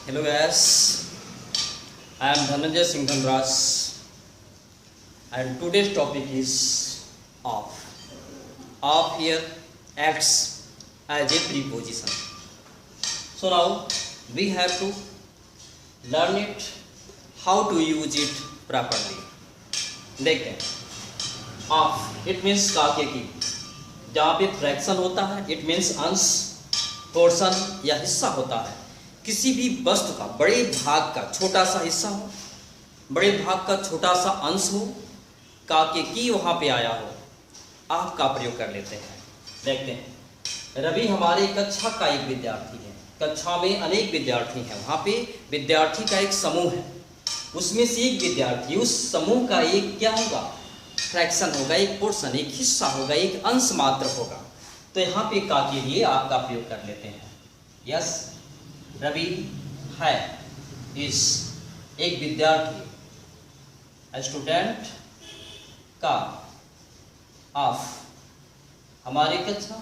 Hello guys, I am Dhananjay Singh Dhanraj and today's topic is of. Of here acts as a preposition. So now we have to learn it, how to use it properly. देखते हैं of it means काके की, जहाँ पे fraction होता है it means अंश, portion या हिस्सा होता है। किसी भी वस्तु का बड़े भाग का छोटा सा हिस्सा हो, बड़े भाग का छोटा सा अंश हो, काके की वहाँ पे आया हो, आप का प्रयोग कर लेते हैं। देखते हैं रवि हमारे कक्षा का एक विद्यार्थी है। कक्षा में अनेक विद्यार्थी हैं, वहाँ पे विद्यार्थी का एक समूह है, उसमें से एक विद्यार्थी, उस समूह का एक क्या होगा, फ्रैक्शन होगा, एक पोर्शन, एक हिस्सा होगा, एक अंश मात्र होगा। तो यहाँ पे का के लिए आप का प्रयोग कर लेते हैं। यस, रवि है इस एक विद्यार्थी, स्टूडेंट का, ऑफ हमारे कक्षा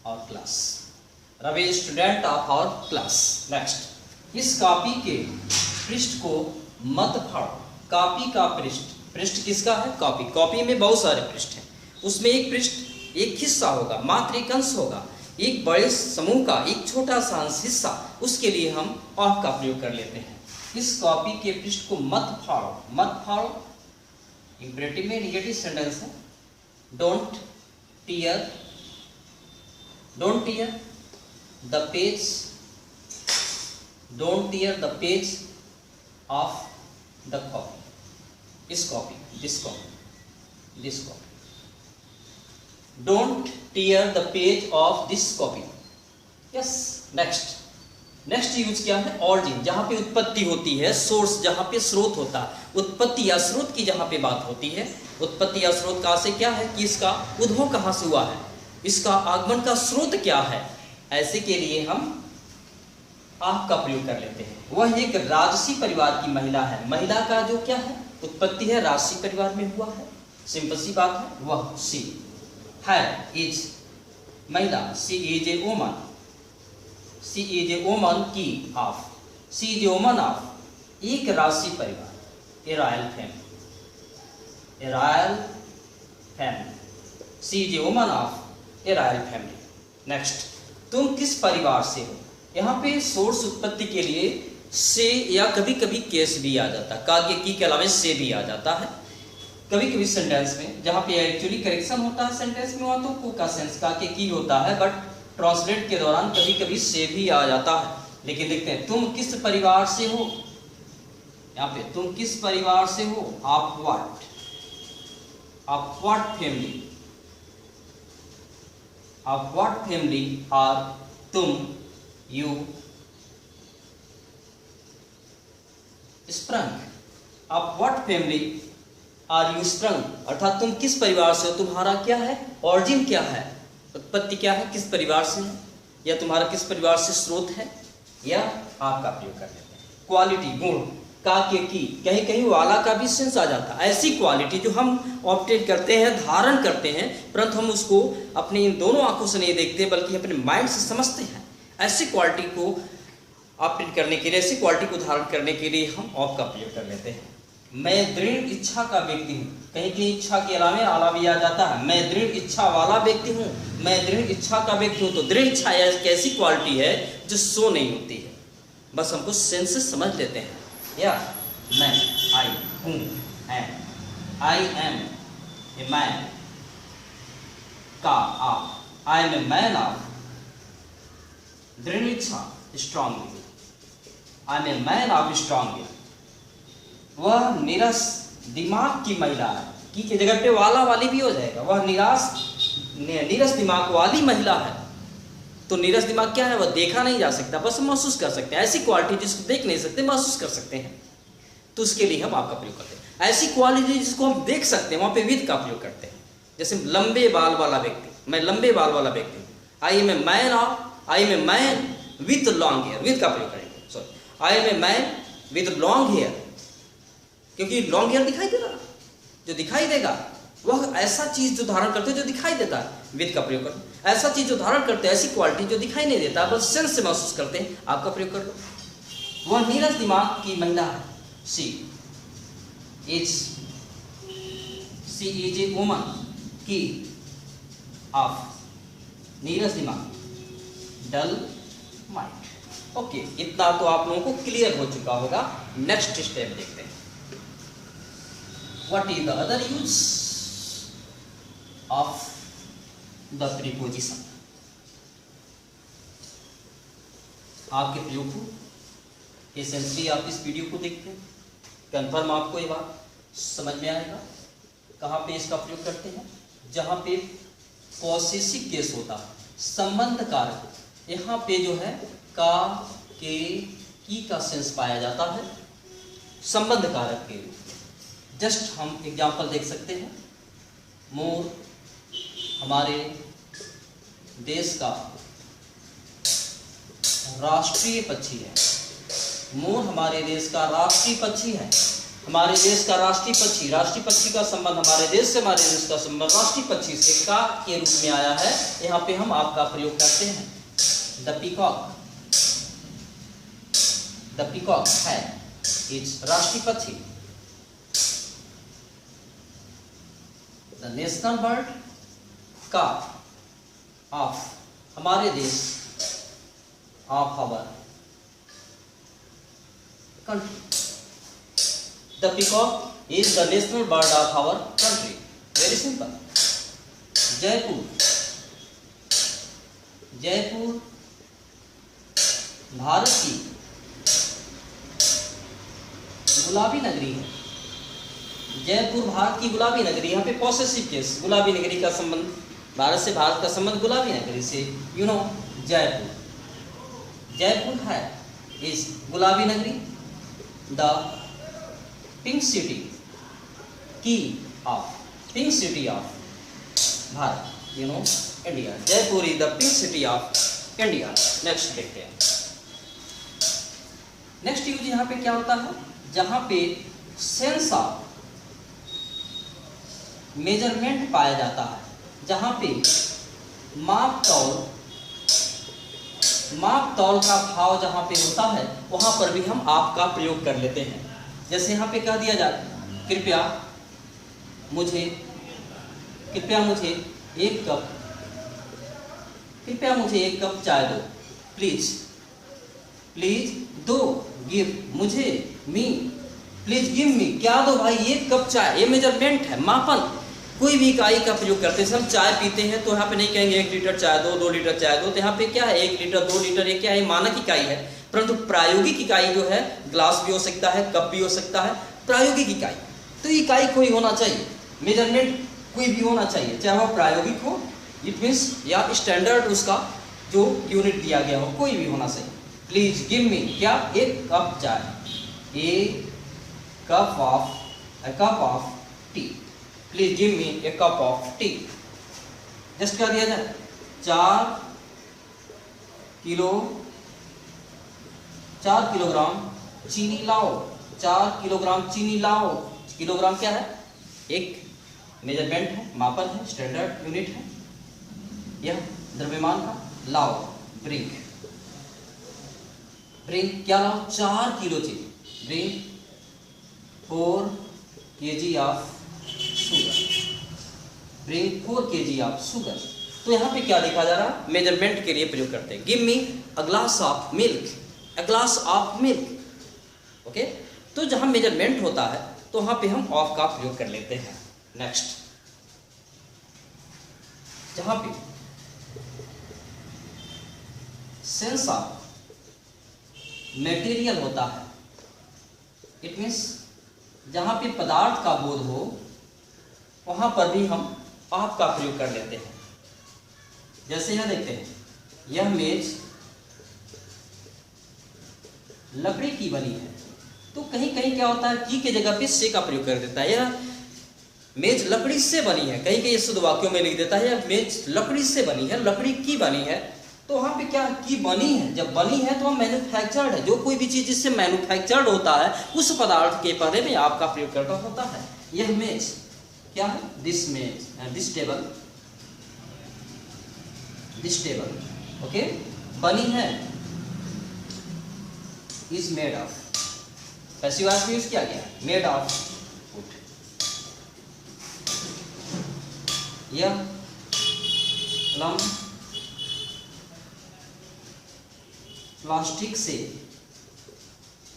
और क्लास। रवि स्टूडेंट ऑफ और क्लास। नेक्स्ट, इस कॉपी के पृष्ठ को मत फाड़ो। कॉपी का पृष्ठ, पृष्ठ किसका है, कॉपी। कॉपी में बहुत सारे पृष्ठ हैं, उसमें एक पृष्ठ, एक हिस्सा होगा, मात्र एक अंश होगा, एक बड़े समूह का एक छोटा सा अंश, हिस्सा, उसके लिए हम ऑफ का प्रयोग कर लेते हैं। इस कॉपी के पृष्ठ को मत फाड़ो। मत फाड़ो इंपेरेटिव में निगेटिव सेंटेंस है। Don't tear, don't tear the page, don't tear the page of the copy. इस copy, this copy, this copy. Don't tear the page of this copy. Yes, next, next use क्या है, origin, जहां पे उत्पत्ति होती है, source जहां पे स्रोत होता है, उत्पत्ति या स्रोत की जहां पे बात होती है। उत्पत्ति या स्रोत का से क्या है कि इसका उद्भव कहां से हुआ है, इसका आगमन का स्रोत क्या है, ऐसे के लिए हम आप का प्रयोग कर लेते हैं। वह एक राजसी परिवार की महिला है। महिला का जो क्या है, उत्पत्ति है, राजसी परिवार में हुआ है, सिंपल सी बात है। वह सी है, इज महिला, she is a woman, she is a woman की, of, she is a woman of एक राजसी परिवार, a royal family, a royal family, she is a woman of a royal family. Next, तुम किस परिवार से हो। यहाँ पे सोर्स उत्पत्ति के लिए से या कभी कभी केस भी आ जाता है, काके की के अलावा से भी आ जाता है कभी कभी सेंटेंस में, जहाँ पे एक्चुअली करेक्शन होता है सेंटेंस में, वहाँ तो को का सेंस काके की होता है, बट ट्रांसलेट के दौरान कभी कभी से भी आ जाता है। लेकिन देखते हैं, तुम किस परिवार से हो, यहाँ पे तुम किस परिवार से हो, आप व्हाट, आप व्हाट फैमिली, आप व्हाट फैमिली आर तुम, यू स्प्रंग, आप what family are you sprung, अर्थात तुम किस परिवार से हो, तुम्हारा क्या है, ऑरिजिन क्या है, उत्पत्ति क्या है, किस परिवार से है, या तुम्हारा किस परिवार से स्रोत है, या आपका प्रयोग कर लेते हैं। क्वालिटी, गुण, का के की, कहीं कहीं वाला का भी सेंस आ जाता है। ऐसी क्वालिटी जो हम ऑब्टेन करते हैं, धारण करते हैं, परंतु हम उसको अपनी इन दोनों आंखों से नहीं देखते बल्कि अपने माइंड से समझते हैं। ऐसी क्वालिटी को ऑब्टेन करने के लिए, ऐसी क्वालिटी को धारण करने के लिए हम ऑफ का प्रयोग कर लेते हैं। मैं दृढ़ इच्छा का व्यक्ति हूँ, कहीं कहीं इच्छा के अलावा आला भी आ जाता है। मैं दृढ़ इच्छा वाला व्यक्ति हूँ, मैं दृढ़ इच्छा का व्यक्ति हूँ। तो दृढ़ इच्छा एक ऐसी क्वालिटी है जो सो नहीं होती है, बस हमको सेंस से समझ लेते हैं। या मैं, आई हूँ, am, I am a man का, of, I am a man of दृढ़ इच्छा, strong will, I am a man of strong will. वह निरस दिमाग की महिला है, की के जगह पे वाला वाली भी हो जाएगा। वह नीरस दिमाग वाली महिला है। तो नीरस दिमाग क्या है, वह देखा नहीं जा सकता, बस महसूस कर सकते हैं। ऐसी क्वालिटी जिसको देख नहीं सकते, महसूस कर सकते हैं, तो उसके लिए हम आपका प्रयोग करते हैं। ऐसी क्वालिटी जिसको हम देख सकते हैं, वहां पे विद का प्रयोग करते हैं। जैसे लंबे बाल वाला व्यक्ति, मैं लंबे बाल वाला व्यक्ति हूँ, I am a man of, I am a man with long hair, with का प्रयोग करेंगे। Sorry, I am a man with long hair, क्योंकि लॉन्ग हेयर दिखाई दे रहा, जो दिखाई देगा वह ऐसा चीज जो धारण करते हैं जो दिखाई देता है, विद का प्रयोग करो। ऐसा चीज जो धारण करते हैं, ऐसी क्वालिटी जो दिखाई नहीं देता बस सेंस से महसूस करते हैं, आपका प्रयोग कर लो। वह नीरस दिमाग की महिला है। शी इज ए वुमन की ऑफ नीरस दिमाग, डल माइंड। ओके, इतना तो आप लोगों को क्लियर हो चुका होगा। नेक्स्ट स्टेप देखते हैं। What is the other use of the preposition. आपके प्रयोग को एसेंशियली आप इस वीडियो को देखते हैं, कंफर्म आपको ये बात समझ में आएगा। कहाँ पे इसका प्रयोग करते हैं? जहाँ पे पॉसेसिव केस होता है, संबंध कारक, यहाँ पे जो है का, के, की का सेंस पाया जाता है संबंध कारक के रूप में। जस्ट हम एग्जाम्पल देख सकते हैं। मोर हमारे देश का राष्ट्रीय पक्षी है। मोर हमारे देश का राष्ट्रीय पक्षी है। हमारे देश का राष्ट्रीय पक्षी का संबंध हमारे देश से, हमारे देश का संबंध राष्ट्रीय पक्षी से का के रूप में आया है। यहाँ पे हम आपका प्रयोग करते हैं। द पीकॉक है इज राष्ट्रीय पक्षी। द नेशनल बर्ड का ऑफ हमारे देश, of our country. The peacock is the national bird of our country. Very simple. Jaipur Bharat की गुलाबी नगरी है। जयपुर भारत की गुलाबी नगरी, यहाँ पे पॉसेसिव केस, गुलाबी नगरी का संबंध भारत से, भारत का संबंध गुलाबी नगरी से। जयपुर है इस गुलाबी नगरी। द पिंक सिटी की of, pink city of Bharat, India. Jaipur is the pink city of India. Next देखते हैं। नेक्स्ट यूज यहाँ पे क्या होता है? जहां पे सेंस ऑफ मेजरमेंट पाया जाता है, जहां पे माप तौल का भाव जहां पे होता है, वहां पर भी हम आप का प्रयोग कर लेते हैं। जैसे यहाँ पे कह दिया जाए, कृपया मुझे एक कप चाय दो। प्लीज दो, गिव मुझे, मी, प्लीज गिव मी, क्या दो भाई, एक कप चाय। ये मेजरमेंट है, मापन। कोई भी इकाई का प्रयोग करते हैं। हम चाय पीते हैं तो यहाँ पे नहीं कहेंगे 1 लीटर चाय दो, 2 लीटर चाय दो। तो यहाँ पे क्या है, 1 लीटर 2 लीटर, ये क्या है, मानक इकाई है। परंतु प्रायोगिक इकाई जो है, ग्लास भी हो सकता है, कप भी हो सकता है, प्रायोगिक इकाई। तो इकाई कोई होना चाहिए, मेजरमेंट कोई भी होना चाहिए, चाहे वह प्रायोगिक हो, इट मीन्स, या स्टैंडर्ड उसका जो यूनिट दिया गया हो, कोई भी होना चाहिए। प्लीज गिव मी, क्या, एक कप चाय, a cup of tea. Please give me a cup of tea. Just क्या दिया जाए, 4 किलोग्राम चीनी लाओ। 4 किलोग्राम चीनी लाओ। किलोग्राम क्या है, एक मेजरमेंट है, मापन है, स्टैंडर्ड यूनिट है। यह द्रव्यमान का, लाओ, ब्रिंग क्या लाओ, 4 किलो चीनी। Bring 4 kg of sugar. Bring 4 kg of sugar. तो यहाँ पे क्या देखा जा रहा, मेजरमेंट के लिए प्रयोग करते हैं। Give me a glass of milk. Okay, तो जहां मेजरमेंट होता है तो वहां पे हम ऑफ का प्रयोग कर लेते हैं। नेक्स्ट, जहां पे सेंस ऑफ मटेरियल होता है, इट मीन्स जहां पे पदार्थ का बोध हो, वहां पर भी हम ऑफ का प्रयोग कर लेते हैं। जैसे यह देखते हैं, यह मेज लकड़ी की बनी है। तो कहीं कहीं क्या होता है, की के जगह पे से का प्रयोग कर देता है। यह मेज लकड़ी से बनी है, कहीं कहीं शुद्ध वाक्यों में लिख देता है यह मेज लकड़ी से बनी है, लकड़ी की बनी है। तो वहां पे क्या, की बनी है। जब बनी है तो हम मैन्युफैक्चर्ड है। जो कोई भी चीज जिससे मैन्युफैक्चर्ड होता है, उस पदार्थ के पहले में आपका प्रयोग करना होता है। यह मेज क्या है, दिस मेज, दिस टेबल, ओके, बनी है। Is made of, passive voice में यूज किया गया, मेड ऑफ वुड। यह लम्ब प्लास्टिक से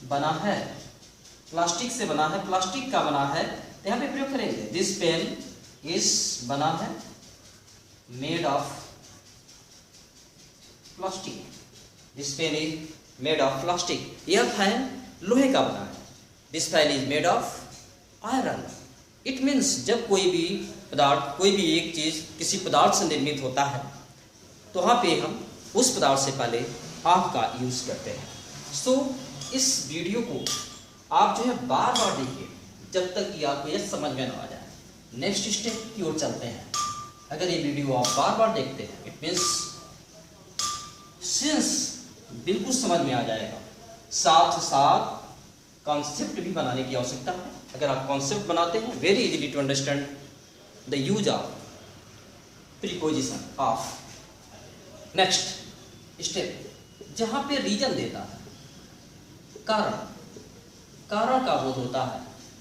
बना है, प्लास्टिक से बना है, प्लास्टिक का बना है, तो यहाँ पे प्रयोग करेंगे दिस पेन इज बना है made of plastic, this pen is made of plastic. यह फैन लोहे का बना है, this fan is made of iron. It means जब कोई भी पदार्थ, कोई भी एक चीज किसी पदार्थ से निर्मित होता है तो वहाँ पे हम उस पदार्थ से पहले ऑफ का यूज करते हैं। सो इस वीडियो को आप जो है बार बार देखिए जब तक कि आपको यह समझ में ना आ जाए। नेक्स्ट स्टेप की ओर चलते हैं। अगर ये वीडियो आप बार बार देखते हैं इट मीन्स सेंस बिल्कुल समझ में आ जाएगा, साथ साथ कॉन्सेप्ट भी बनाने की आवश्यकता है। अगर आप कॉन्सेप्ट बनाते हैं very easily to understand the use of preposition of. Next step जहां पे रीजन देता है, कारण, कारण का बोध होता है,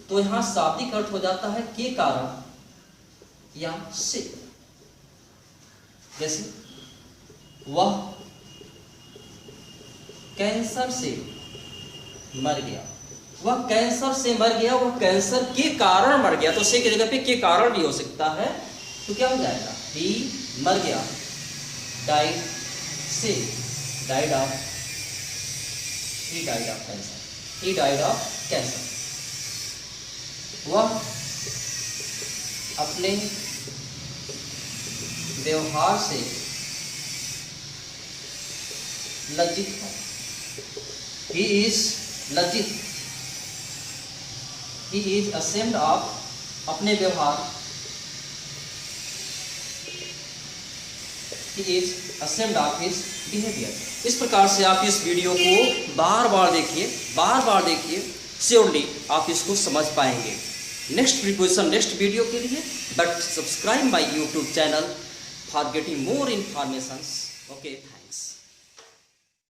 तो यहां शाब्दिक अर्थ हो जाता है के कारण या से। जैसे वह कैंसर से मर गया, वह कैंसर से मर गया, वह कैंसर के कारण मर गया, तो से की जगह पे के कारण भी हो सकता है, तो क्या हो जाएगा ही मर गया, डाइड से, died of, he died of cancer, he died of cancer. वह अपने व्यवहार से लज्जित है, ही इज लज्जित, ही इज असेम्ड ऑफ, अपने व्यवहार, he is ashamed of his behaviour. इस प्रकार से आप इस वीडियो को बार बार देखिए, बार बार देखिए, श्योरली आप इसको समझ पाएंगे। नेक्स्ट प्रीपोजिशन नेक्स्ट वीडियो के लिए, but subscribe my YouTube channel for getting more informations. Okay.